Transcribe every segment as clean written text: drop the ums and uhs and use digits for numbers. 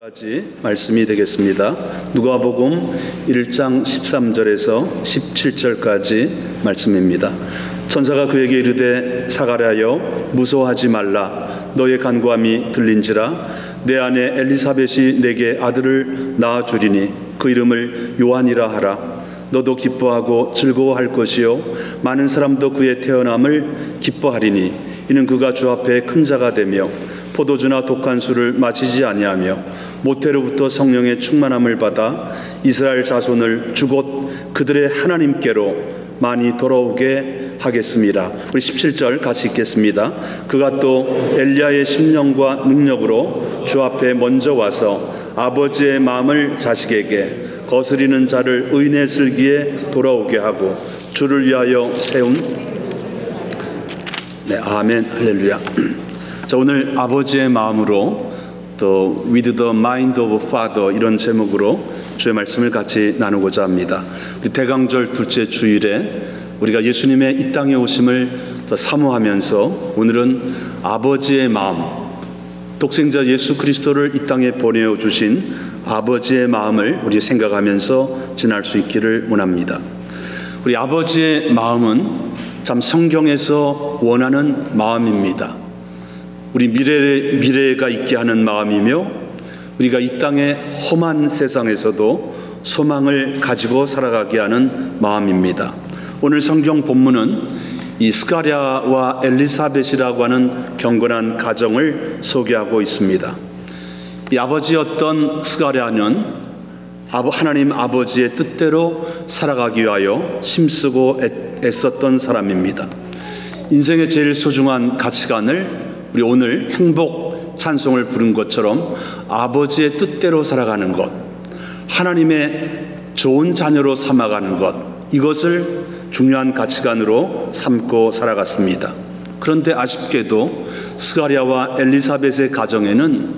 까지 말씀이 되겠습니다. 누가복음 1장 13절에서 17절까지 말씀입니다. 천사가 그에게 이르되 사가랴여 무서워하지 말라. 너의 간구함이 들린지라. 내 아내 엘리사벳이 내게 아들을 낳아 주리니 그 이름을 요한이라 하라. 너도 기뻐하고 즐거워할 것이요 많은 사람도 그의 태어남을 기뻐하리니 이는 그가 주 앞에 큰 자가 되며 포도주나 독한 술을 마시지 아니하며 모태로부터 성령의 충만함을 받아 이스라엘 자손을 주곧 그들의 하나님께로 많이 돌아오게 하겠습니다. 우리 17절 같이 읽겠습니다. 그가 또 엘리야의 심령과 능력으로 주 앞에 먼저 와서 아버지의 마음을 자식에게 거스리는 자를 의인의 슬기에 돌아오게 하고 주를 위하여 세운 아멘 할렐루야. 자, 오늘 아버지의 마음으로 또 With the Mind of Father 이런 제목으로 주의 말씀을 같이 나누고자 합니다. 우리 대강절 둘째 주일에 우리가 예수님의 이 땅에 오심을 사모하면서 오늘은 아버지의 마음, 독생자 예수 그리스도를 이 땅에 보내어 주신 아버지의 마음을 우리 생각하면서 지날 수 있기를 원합니다. 우리 아버지의 마음은 참 성경에서 원하는 마음입니다. 우리 미래가 있게 하는 마음이며 우리가 이 땅의 험한 세상에서도 소망을 가지고 살아가게 하는 마음입니다. 오늘 성경 본문은 이 스가랴와 엘리사벳이라고 하는 경건한 가정을 소개하고 있습니다. 이 아버지였던 스가랴는 하나님 아버지의 뜻대로 살아가기 위하여 힘쓰고 애썼던 사람입니다. 인생의 제일 소중한 가치관을 우리 오늘 행복 찬송을 부른 것처럼 아버지의 뜻대로 살아가는 것, 하나님의 좋은 자녀로 삼아가는 것, 이것을 중요한 가치관으로 삼고 살아갔습니다. 그런데 아쉽게도 스가랴와 엘리사벳의 가정에는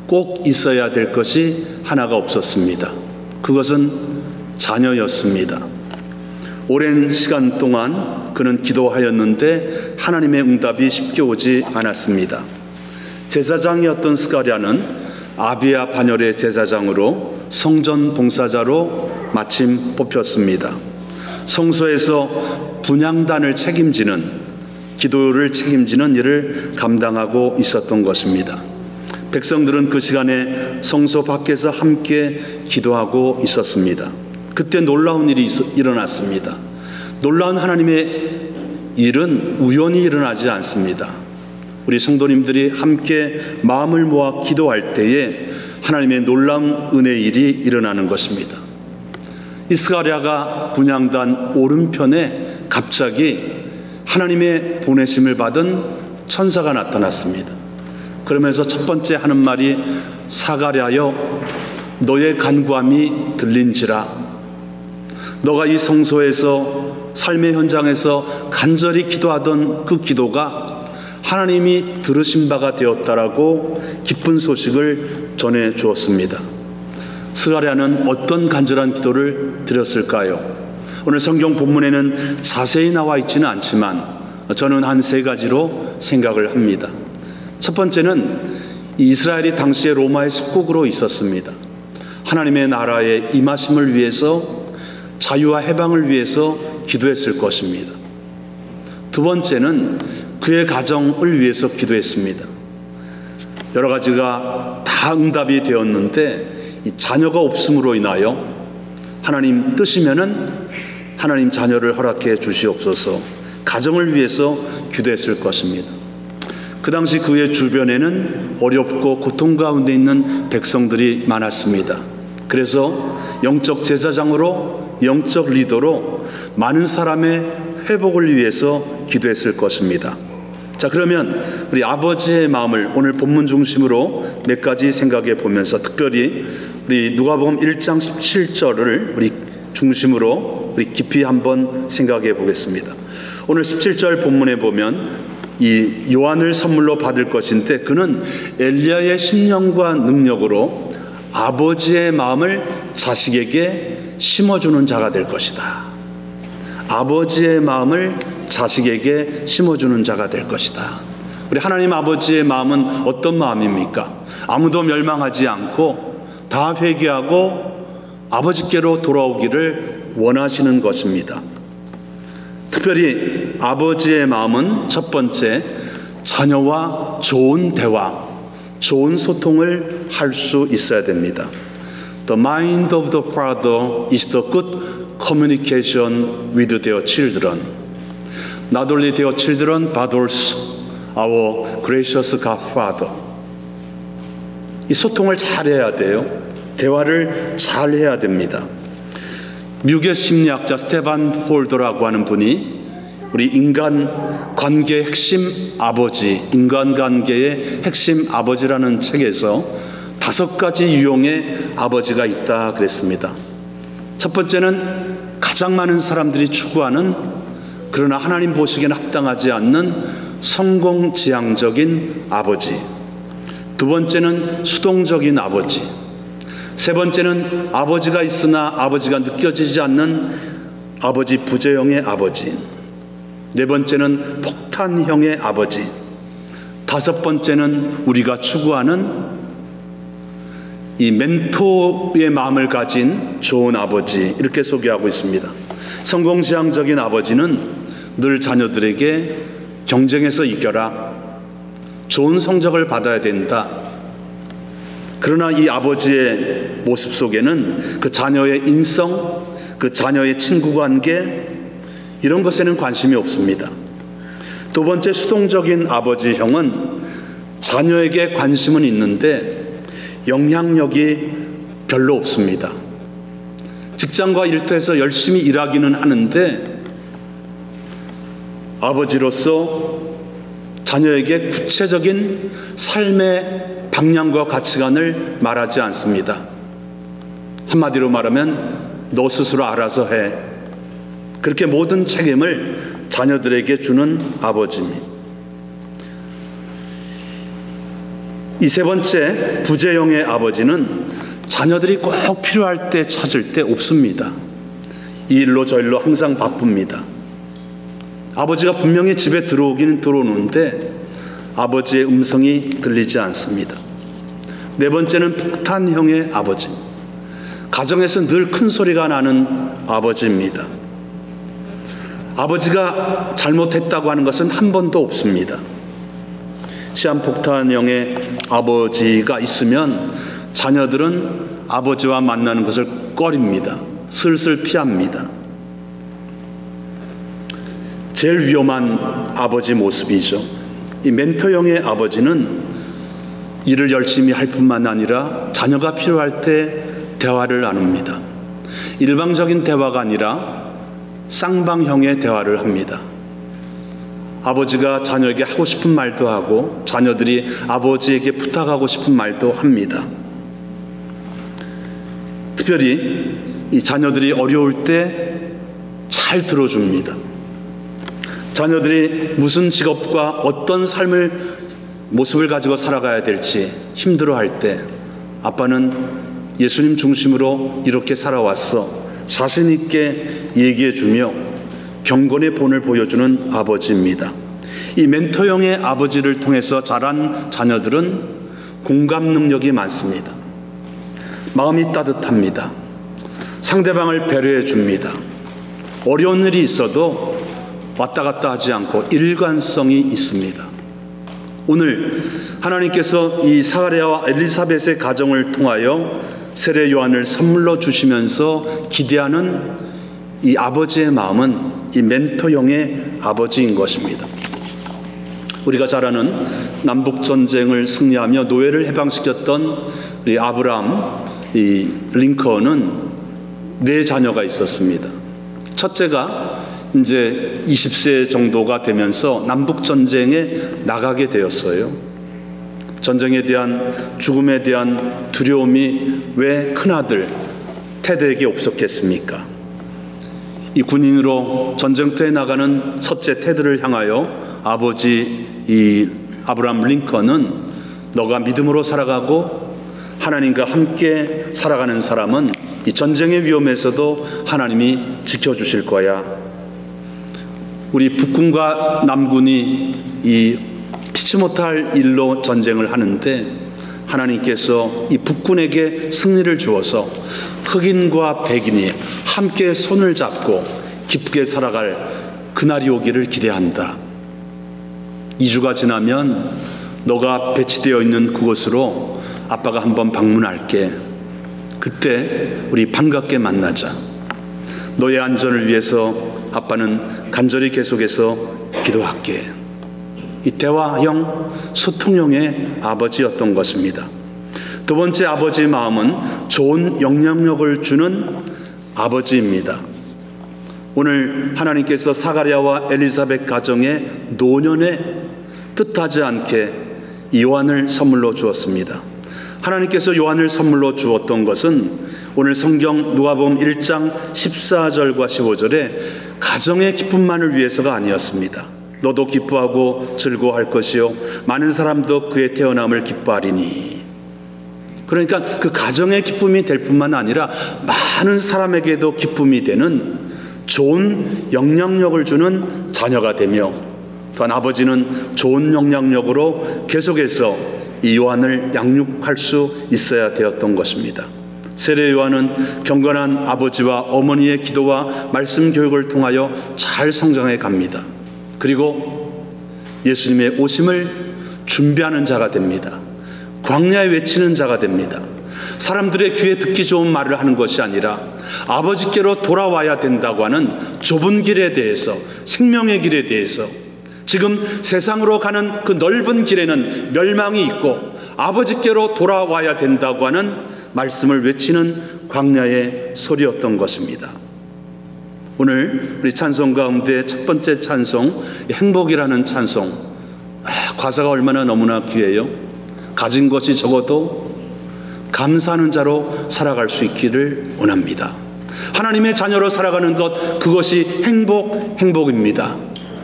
꼭 있어야 될 것이 하나가 없었습니다. 그것은 자녀였습니다. 오랜 시간 동안 그는 기도하였는데 하나님의 응답이 쉽게 오지 않았습니다. 제사장이었던 스가랴는 아비야 반열의 제사장으로 성전 봉사자로 마침 뽑혔습니다. 성소에서 분향단을 책임지는, 기도를 책임지는 일을 감당하고 있었던 것입니다. 백성들은 그 시간에 성소 밖에서 함께 기도하고 있었습니다. 그때 놀라운 일이 일어났습니다. 놀라운 하나님의 일은 우연히 일어나지 않습니다. 우리 성도님들이 함께 마음을 모아 기도할 때에 하나님의 놀라운 은혜의 일이 일어나는 것입니다. 스가랴가 분향단 오른편에 갑자기 하나님의 보내심을 받은 천사가 나타났습니다. 그러면서 첫 번째 하는 말이 사가랴여 너의 간구함이 들린지라. 너가 이 성소에서 삶의 현장에서 간절히 기도하던 그 기도가 하나님이 들으신 바가 되었다라고 기쁜 소식을 전해 주었습니다. 스가랴는 어떤 간절한 기도를 드렸을까요? 오늘 성경 본문에는 자세히 나와 있지는 않지만 저는 한 세 가지로 생각을 합니다. 첫 번째는 이스라엘이 당시에 로마의 속국으로 있었습니다. 하나님의 나라의 임하심을 위해서, 자유와 해방을 위해서 기도했을 것입니다. 두 번째는 그의 가정을 위해서 기도했습니다. 여러 가지가 다 응답이 되었는데 이 자녀가 없음으로 인하여 하나님 뜻이면은 하나님 자녀를 허락해 주시옵소서, 가정을 위해서 기도했을 것입니다. 그 당시 그의 주변에는 어렵고 고통 가운데 있는 백성들이 많았습니다. 그래서 영적 제사장으로, 영적 리더로 많은 사람의 회복을 위해서 기도했을 것입니다. 자, 그러면 우리 아버지의 마음을 오늘 본문 중심으로 몇 가지 생각해 보면서 특별히 우리 누가복음 1장 17절을 우리 중심으로 우리 깊이 한번 생각해 보겠습니다. 오늘 17절 본문에 보면 이 요한을 선물로 받을 것인데 그는 엘리야의 심령과 능력으로 아버지의 마음을 자식에게 심어주는 자가 될 것이다. 아버지의 마음을 자식에게 심어주는 자가 될 것이다. 우리 하나님 아버지의 마음은 어떤 마음입니까? 아무도 멸망하지 않고 다 회개하고 아버지께로 돌아오기를 원하시는 것입니다. 특별히 아버지의 마음은 첫 번째, 자녀와 좋은 대화, 좋은 소통을 할 수 있어야 됩니다. The mind of the father is the good communication with their children. Not only their children, but also our gracious Godfather. 이 소통을 잘해야 돼요. 대화를 잘해야 됩니다. 미국의 심리학자 스테반 폴더라고 하는 분이 우리 인간 관계의 핵심 아버지, 인간관계의 핵심 아버지라는 책에서 5가지 유형의 아버지가 있다 그랬습니다. 첫 번째는 가장 많은 사람들이 추구하는, 그러나 하나님 보시기에는 합당하지 않는 성공지향적인 아버지. 두 번째는 수동적인 아버지. 세 번째는 아버지가 있으나 아버지가 느껴지지 않는 아버지 부재형의 아버지. 네 번째는 폭탄형의 아버지. 다섯 번째는 우리가 추구하는 이 멘토의 마음을 가진 좋은 아버지, 이렇게 소개하고 있습니다. 성공지향적인 아버지는 늘 자녀들에게 경쟁에서 이겨라, 좋은 성적을 받아야 된다. 그러나 이 아버지의 모습 속에는 그 자녀의 인성, 그 자녀의 친구관계, 이런 것에는 관심이 없습니다. 두 번째, 수동적인 아버지형은 자녀에게 관심은 있는데 영향력이 별로 없습니다. 직장과 일터에서 열심히 일하기는 하는데 아버지로서 자녀에게 구체적인 삶의 방향과 가치관을 말하지 않습니다. 한마디로 말하면 너 스스로 알아서 해. 그렇게 모든 책임을 자녀들에게 주는 아버지입니다. 이 세 번째, 부재형의 아버지는 자녀들이 꼭 필요할 때 찾을 때 없습니다. 이 일로 저 일로 항상 바쁩니다. 아버지가 분명히 집에 들어오기는 들어오는데 아버지의 음성이 들리지 않습니다. 네 번째는 폭탄형의 아버지. 가정에서 늘 큰 소리가 나는 아버지입니다. 아버지가 잘못했다고 하는 것은 한 번도 없습니다. 시한폭탄형의 아버지가 있으면 자녀들은 아버지와 만나는 것을 꺼립니다. 슬슬 피합니다. 제일 위험한 아버지 모습이죠. 이 멘토형의 아버지는 일을 열심히 할 뿐만 아니라 자녀가 필요할 때 대화를 나눕니다. 일방적인 대화가 아니라 쌍방형의 대화를 합니다. 아버지가 자녀에게 하고 싶은 말도 하고 자녀들이 아버지에게 부탁하고 싶은 말도 합니다. 특별히 이 자녀들이 어려울 때 잘 들어줍니다. 자녀들이 무슨 직업과 어떤 삶을 모습을 가지고 살아가야 될지 힘들어할 때 아빠는 예수님 중심으로 이렇게 살아왔어, 자신 있게 얘기해주며 경건의 본을 보여주는 아버지입니다. 이 멘토형의 아버지를 통해서 자란 자녀들은 공감 능력이 많습니다. 마음이 따뜻합니다. 상대방을 배려해 줍니다. 어려운 일이 있어도 왔다 갔다 하지 않고 일관성이 있습니다. 오늘 하나님께서 이 사가랴와 엘리사벳의 가정을 통하여 세례 요한을 선물로 주시면서 기대하는 이 아버지의 마음은 이 멘토형의 아버지인 것입니다. 우리가 잘 아는 남북전쟁을 승리하며 노예를 해방시켰던 우리 아브라함 이 링컨은 4자녀가 있었습니다. 첫째가 이제 20세 정도가 되면서 남북전쟁에 나가게 되었어요. 전쟁에 대한, 죽음에 대한 두려움이 왜 큰아들 테드에게 없었겠습니까? 이 군인으로 전쟁터에 나가는 첫째 테드를 향하여 아버지 이 아브라함 링컨은 너가 믿음으로 살아가고 하나님과 함께 살아가는 사람은 이 전쟁의 위험에서도 하나님이 지켜주실 거야. 우리 북군과 남군이 이 피치 못할 일로 전쟁을 하는데 하나님께서 이 북군에게 승리를 주어서 흑인과 백인이 함께 손을 잡고 기쁘게 살아갈 그날이 오기를 기대한다. 2주가 지나면 너가 배치되어 있는 그곳으로 아빠가 한번 방문할게. 그때 우리 반갑게 만나자. 너의 안전을 위해서 아빠는 간절히 계속해서 기도할게. 이 대화형, 소통형의 아버지였던 것입니다. 두 번째 아버지의 마음은 좋은 영향력을 주는 아버지입니다. 오늘 하나님께서 사가랴와 엘리사벳 가정의 노년에 뜻하지 않게 요한을 선물로 주었습니다. 하나님께서 요한을 선물로 주었던 것은 오늘 성경 누가복음 1장 14절과 15절에 가정의 기쁨만을 위해서가 아니었습니다. 너도 기뻐하고 즐거워할 것이요 많은 사람도 그의 태어남을 기뻐하리니. 그러니까 그 가정의 기쁨이 될 뿐만 아니라 많은 사람에게도 기쁨이 되는 좋은 영향력을 주는 자녀가 되며, 또한 아버지는 좋은 영향력으로 계속해서 이 요한을 양육할 수 있어야 되었던 것입니다. 세례 요한은 경건한 아버지와 어머니의 기도와 말씀 교육을 통하여 잘 성장해 갑니다. 그리고 예수님의 오심을 준비하는 자가 됩니다. 광야에 외치는 자가 됩니다. 사람들의 귀에 듣기 좋은 말을 하는 것이 아니라 아버지께로 돌아와야 된다고 하는 좁은 길에 대해서, 생명의 길에 대해서, 지금 세상으로 가는 그 넓은 길에는 멸망이 있고 아버지께로 돌아와야 된다고 하는 말씀을 외치는 광야의 소리였던 것입니다. 오늘 우리 찬송 가운데 첫 번째 찬송, 행복이라는 찬송, 가사가 얼마나 너무나 귀해요. 가진 것이 적어도 감사하는 자로 살아갈 수 있기를 원합니다. 하나님의 자녀로 살아가는 것, 그것이 행복입니다.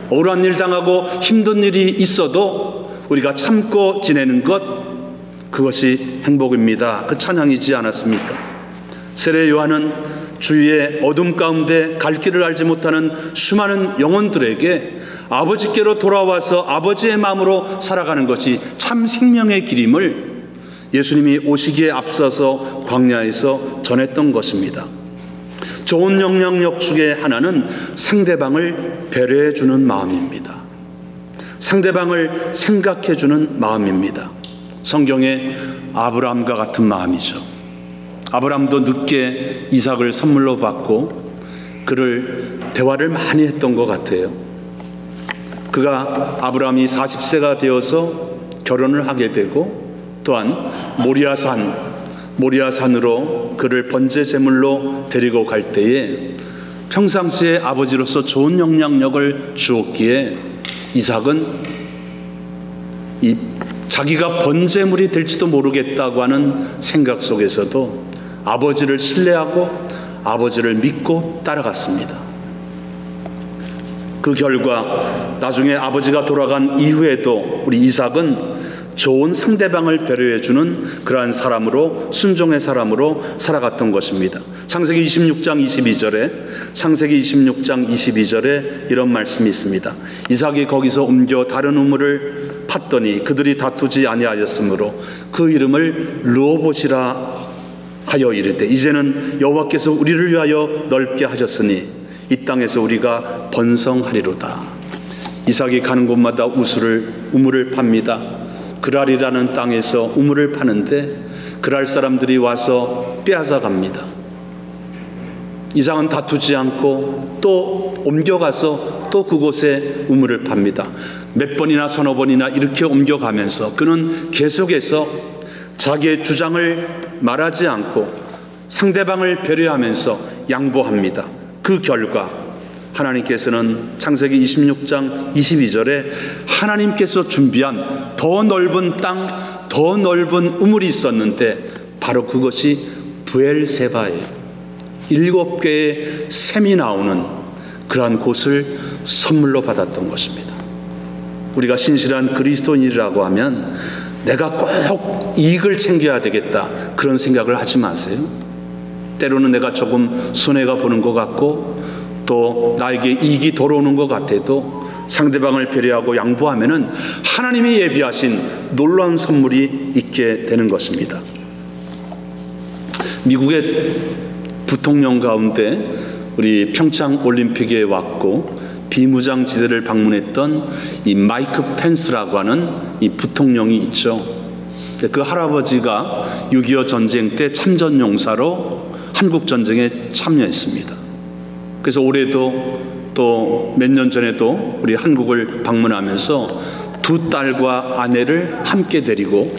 억울한 일 당하고 힘든 일이 있어도 우리가 참고 지내는 것, 그것이 행복입니다. 그 찬양이지 않았습니까? 세례 요한은 주위의 어둠 가운데 갈 길을 알지 못하는 수많은 영혼들에게 아버지께로 돌아와서 아버지의 마음으로 살아가는 것이 참 생명의 길임을 예수님이 오시기에 앞서서 광야에서 전했던 것입니다. 좋은 영향력 중에 하나는 상대방을 배려해 주는 마음입니다. 상대방을 생각해 주는 마음입니다. 성경에 아브라함과 같은 마음이죠. 아브라함도 늦게 이삭을 선물로 받고 그를 대화를 많이 했던 것 같아요. 그가 아브라함이 40세가 되어서 결혼을 하게 되고, 또한 모리아산으로 그를 번제 제물로 데리고 갈 때에 평상시에 아버지로서 좋은 영향력을 주었기에 이삭은 자기가 번제물이 될지도 모르겠다고 하는 생각 속에서도 아버지를 신뢰하고 아버지를 믿고 따라갔습니다. 그 결과 나중에 아버지가 돌아간 이후에도 우리 이삭은 좋은 상대방을 배려해주는 그러한 사람으로, 순종의 사람으로 살아갔던 것입니다. 창세기 26장 22절에 이런 말씀이 있습니다. 이삭이 거기서 옮겨 다른 우물을 팠더니 그들이 다투지 아니하였으므로 그 이름을 르호봇이라 하여 이르되, 이제는 여호와께서 우리를 위하여 넓게 하셨으니 이 땅에서 우리가 번성하리로다. 이삭이 가는 곳마다 우물을 팝니다. 그랄이라는 땅에서 우물을 파는데 그랄 사람들이 와서 빼앗아 갑니다. 이삭은 다투지 않고 또 옮겨가서 또 그곳에 우물을 팝니다. 몇 번이나 서너 번이나 이렇게 옮겨가면서 그는 계속해서 자기의 주장을 말하지 않고 상대방을 배려하면서 양보합니다. 그 결과 하나님께서는 창세기 26장 22절에 하나님께서 준비한 더 넓은 땅, 더 넓은 우물이 있었는데 바로 그것이 브엘세바예요. 7개의 샘이 나오는 그러한 곳을 선물로 받았던 것입니다. 우리가 신실한 그리스도인이라고 하면 내가 꼭 이익을 챙겨야 되겠다, 그런 생각을 하지 마세요. 때로는 내가 조금 손해가 보는 것 같고 또 나에게 이익이 돌아오는 것 같아도 상대방을 배려하고 양보하면은 하나님이 예비하신 놀라운 선물이 있게 되는 것입니다. 미국의 부통령 가운데 우리 평창 올림픽에 왔고 비무장지대를 방문했던 이 마이크 펜스라고 하는 이 부통령이 있죠. 그 할아버지가 6.25 전쟁 때 참전용사로 한국 전쟁에 참여했습니다. 그래서 올해도 또 몇 년 전에도 우리 한국을 방문하면서 두 딸과 아내를 함께 데리고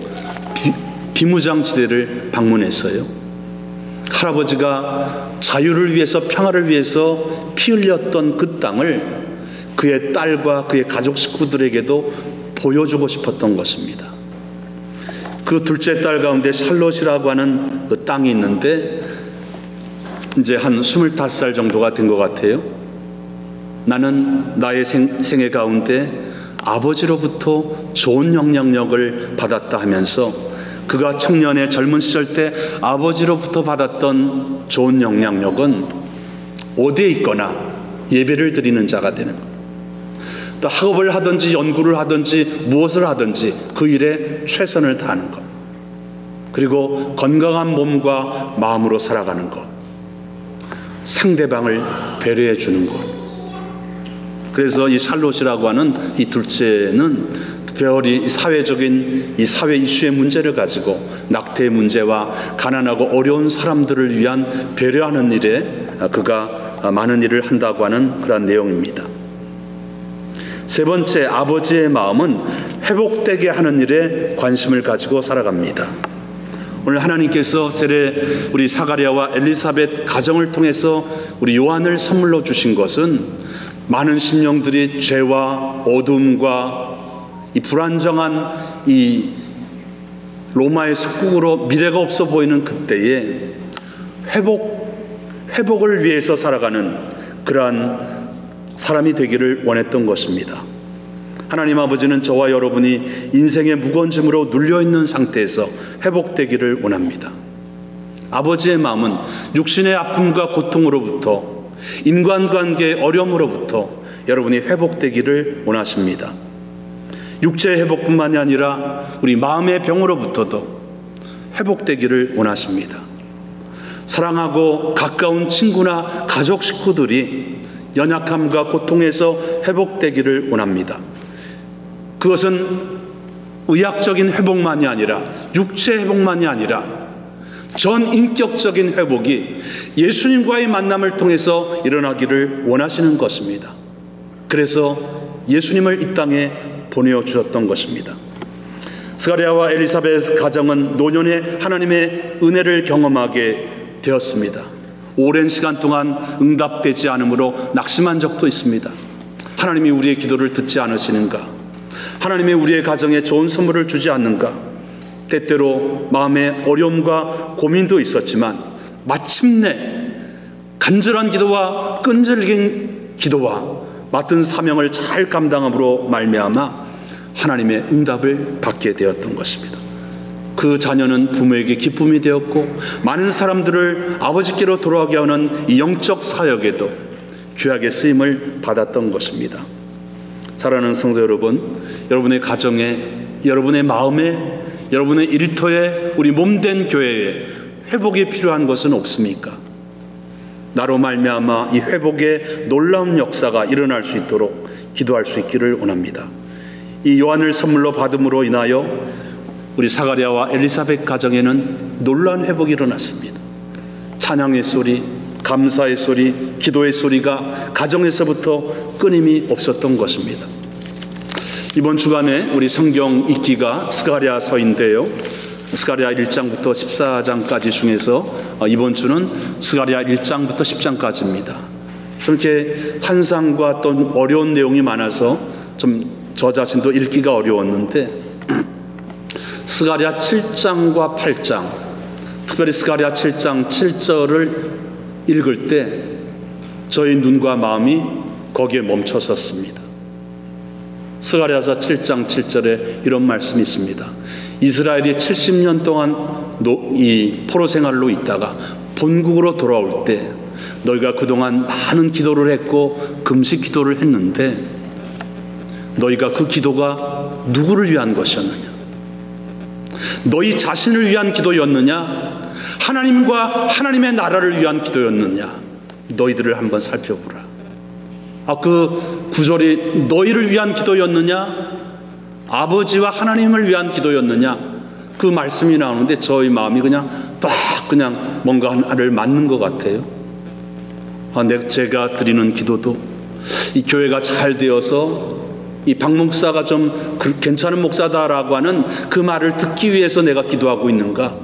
비무장지대를 방문했어요. 할아버지가 자유를 위해서, 평화를 위해서 피 흘렸던 그 땅을 그의 딸과 그의 가족 식구들에게도 보여주고 싶었던 것입니다. 그 둘째 딸 가운데 샬롯이라고 하는 그 땅이 있는데 이제 한 25살 정도가 된 것 같아요. 나는 나의 생애 가운데 아버지로부터 좋은 영향력을 받았다 하면서 그가 청년의 젊은 시절 때 아버지로부터 받았던 좋은 영향력은 어디에 있거나 예배를 드리는 자가 되는 것, 또 학업을 하든지 연구를 하든지 무엇을 하든지 그 일에 최선을 다하는 것, 그리고 건강한 몸과 마음으로 살아가는 것, 상대방을 배려해 주는 것. 그래서 이 샬롯이라고 하는 이 둘째는 특별히 사회적인 이 사회 이슈의 문제를 가지고 낙태의 문제와 가난하고 어려운 사람들을 위한 배려하는 일에 그가 많은 일을 한다고 하는 그런 내용입니다. 세 번째, 아버지의 마음은 회복되게 하는 일에 관심을 가지고 살아갑니다. 오늘 하나님께서 세례 우리 사가랴와 엘리사벳 가정을 통해서 우리 요한을 선물로 주신 것은 많은 심령들이 죄와 어둠과 이 불안정한 이 로마의 속국으로 미래가 없어 보이는 그때에 회복을 위해서 살아가는 그러한 사람이 되기를 원했던 것입니다. 하나님 아버지는 저와 여러분이 인생의 무거운 짐으로 눌려있는 상태에서 회복되기를 원합니다. 아버지의 마음은 육신의 아픔과 고통으로부터, 인간관계의 어려움으로부터 여러분이 회복되기를 원하십니다. 육체의 회복뿐만이 아니라 우리 마음의 병으로부터도 회복되기를 원하십니다. 사랑하고 가까운 친구나 가족 식구들이 연약함과 고통에서 회복되기를 원합니다. 그것은 의학적인 회복만이 아니라, 육체 회복만이 아니라 전 인격적인 회복이 예수님과의 만남을 통해서 일어나기를 원하시는 것입니다. 그래서 예수님을 이 땅에 보내어 주셨던 것입니다. 스가랴와 엘리사벳 가정은 노년에 하나님의 은혜를 경험하게 되었습니다. 오랜 시간 동안 응답되지 않으므로 낙심한 적도 있습니다. 하나님이 우리의 기도를 듣지 않으시는가? 하나님이 우리의 가정에 좋은 선물을 주지 않는가? 때때로 마음의 어려움과 고민도 있었지만 마침내 간절한 기도와 끈질긴 기도와 맡은 사명을 잘 감당함으로 말미암아 하나님의 응답을 받게 되었던 것입니다. 그 자녀는 부모에게 기쁨이 되었고 많은 사람들을 아버지께로 돌아가게 하는 이 영적 사역에도 귀하게 쓰임을 받았던 것입니다. 사랑하는 성도 여러분, 여러분의 가정에, 여러분의 마음에, 여러분의 일터에, 우리 몸된 교회에 회복이 필요한 것은 없습니까? 나로 말미암아 이 회복의 놀라운 역사가 일어날 수 있도록 기도할 수 있기를 원합니다. 이 요한을 선물로 받음으로 인하여 우리 사가랴와 엘리사벳 가정에는 놀라운 회복이 일어났습니다. 찬양의 소리, 감사의 소리, 기도의 소리가 가정에서부터 끊임이 없었던 것입니다. 이번 주간에 우리 성경 읽기가 스가랴서인데요. 스가랴 1장부터 14장까지 중에서 이번 주는 스가랴 1장부터 10장까지입니다. 좀 이렇게 환상과 또 어려운 내용이 많아서 좀 저 자신도 읽기가 어려웠는데 스가랴 7장과 8장, 특별히 스가랴 7장 7절을 읽을 때 저희 눈과 마음이 거기에 멈춰섰습니다. 스가랴서 7장 7절에 이런 말씀이 있습니다. 이스라엘이 70년 동안 이 포로 생활로 있다가 본국으로 돌아올 때 너희가 그동안 많은 기도를 했고 금식 기도를 했는데 너희가 그 기도가 누구를 위한 것이었느냐? 너희 자신을 위한 기도였느냐? 하나님과 하나님의 나라를 위한 기도였느냐? 너희들을 한번 살펴보라. 그 구절이 너희를 위한 기도였느냐? 아버지와 하나님을 위한 기도였느냐? 그 말씀이 나오는데 저희 마음이 그냥 뭔가 하나를 맞는 것 같아요. 제가 드리는 기도도 이 교회가 잘 되어서 이 박 목사가 좀 괜찮은 목사다라고 하는 그 말을 듣기 위해서 내가 기도하고 있는가?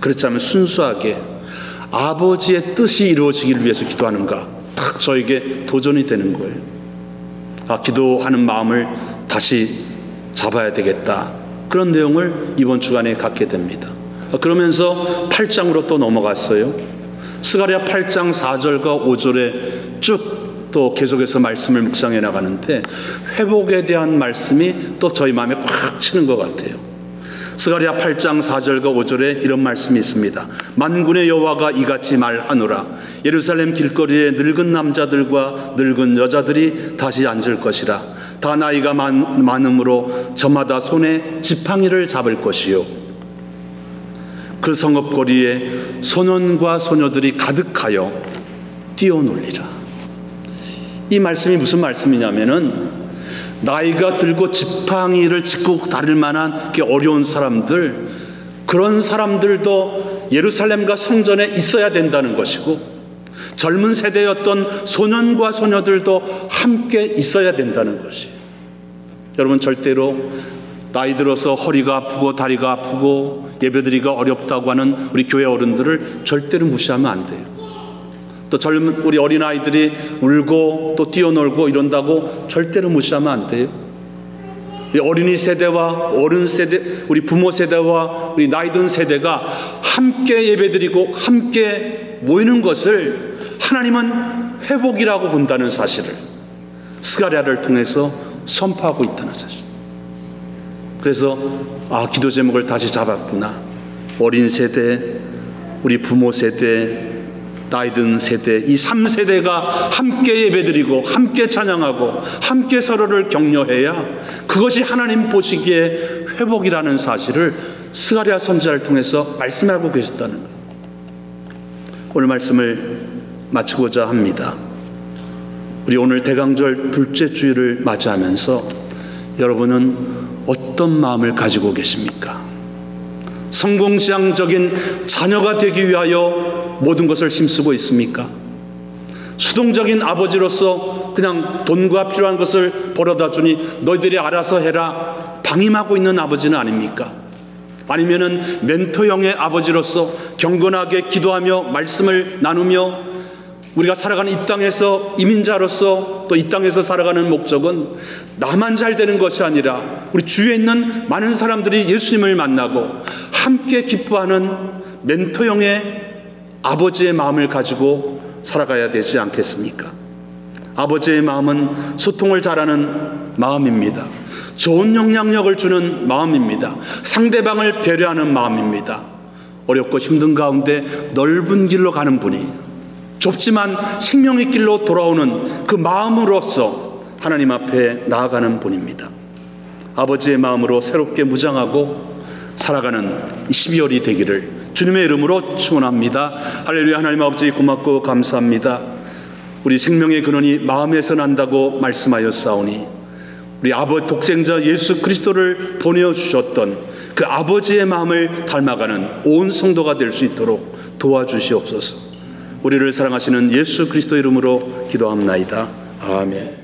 그렇지 않으면 순수하게 아버지의 뜻이 이루어지기를 위해서 기도하는가? 딱 저에게 도전이 되는 거예요. 기도하는 마음을 다시 잡아야 되겠다. 그런 내용을 이번 주간에 갖게 됩니다. 그러면서 8장으로 또 넘어갔어요. 스가랴 8장 4절과 5절에 쭉 또 계속해서 말씀을 묵상해 나가는데 회복에 대한 말씀이 또 저희 마음에 꽉 치는 것 같아요. 스가랴 8장 4절과 5절에 이런 말씀이 있습니다. 만군의 여호와가 이같이 말하노라. 예루살렘 길거리에 늙은 남자들과 늙은 여자들이 다시 앉을 것이라. 다 나이가 많음으로 저마다 손에 지팡이를 잡을 것이요. 그 성읍거리에 소년과 소녀들이 가득하여 뛰어놀리라. 이 말씀이 무슨 말씀이냐면은 나이가 들고 지팡이를 짚고 다닐 만한 어려운 사람들, 그런 사람들도 예루살렘과 성전에 있어야 된다는 것이고, 젊은 세대였던 소년과 소녀들도 함께 있어야 된다는 것이에요. 여러분, 절대로 나이 들어서 허리가 아프고 다리가 아프고 예배드리기가 어렵다고 하는 우리 교회 어른들을 절대로 무시하면 안 돼요. 또 젊은 우리 어린아이들이 울고 또 뛰어놀고 이런다고 절대로 무시하면 안 돼요. 어린이 세대와 어른 세대, 우리 부모 세대와 우리 나이 든 세대가 함께 예배드리고 함께 모이는 것을 하나님은 회복이라고 본다는 사실을 스가랴를 통해서 선포하고 있다는 사실. 그래서 기도 제목을 다시 잡았구나. 어린 세대, 우리 부모 세대, 나이 든 세대, 이 3세대가 함께 예배드리고 함께 찬양하고 함께 서로를 격려해야 그것이 하나님 보시기에 회복이라는 사실을 스가랴 선지자를 통해서 말씀하고 계셨다는 거예요. 오늘 말씀을 마치고자 합니다. 우리 오늘 대강절 둘째 주일을 맞이하면서 여러분은 어떤 마음을 가지고 계십니까? 성공지향적인 자녀가 되기 위하여 모든 것을 힘쓰고 있습니까? 수동적인 아버지로서 그냥 돈과 필요한 것을 벌어다 주니 너희들이 알아서 해라 방임하고 있는 아버지는 아닙니까? 아니면은 멘토형의 아버지로서 경건하게 기도하며 말씀을 나누며 우리가 살아가는 이 땅에서 이민자로서 또 이 땅에서 살아가는 목적은 나만 잘 되는 것이 아니라 우리 주위에 있는 많은 사람들이 예수님을 만나고 함께 기뻐하는 멘토형의 아버지의 마음을 가지고 살아가야 되지 않겠습니까? 아버지의 마음은 소통을 잘하는 마음입니다. 좋은 영향력을 주는 마음입니다. 상대방을 배려하는 마음입니다. 어렵고 힘든 가운데 넓은 길로 가는 분이 좁지만 생명의 길로 돌아오는 그 마음으로서 하나님 앞에 나아가는 분입니다. 아버지의 마음으로 새롭게 무장하고 살아가는 12월이 되기를 주님의 이름으로 축원합니다. 할렐루야. 하나님 아버지 고맙고 감사합니다. 우리 생명의 근원이 마음에서 난다고 말씀하였사오니 우리 독생자 예수 그리스도를 보내주셨던 그 아버지의 마음을 닮아가는 온 성도가 될 수 있도록 도와주시옵소서. 우리를 사랑하시는 예수 그리스도 이름으로 기도합나이다. 아멘.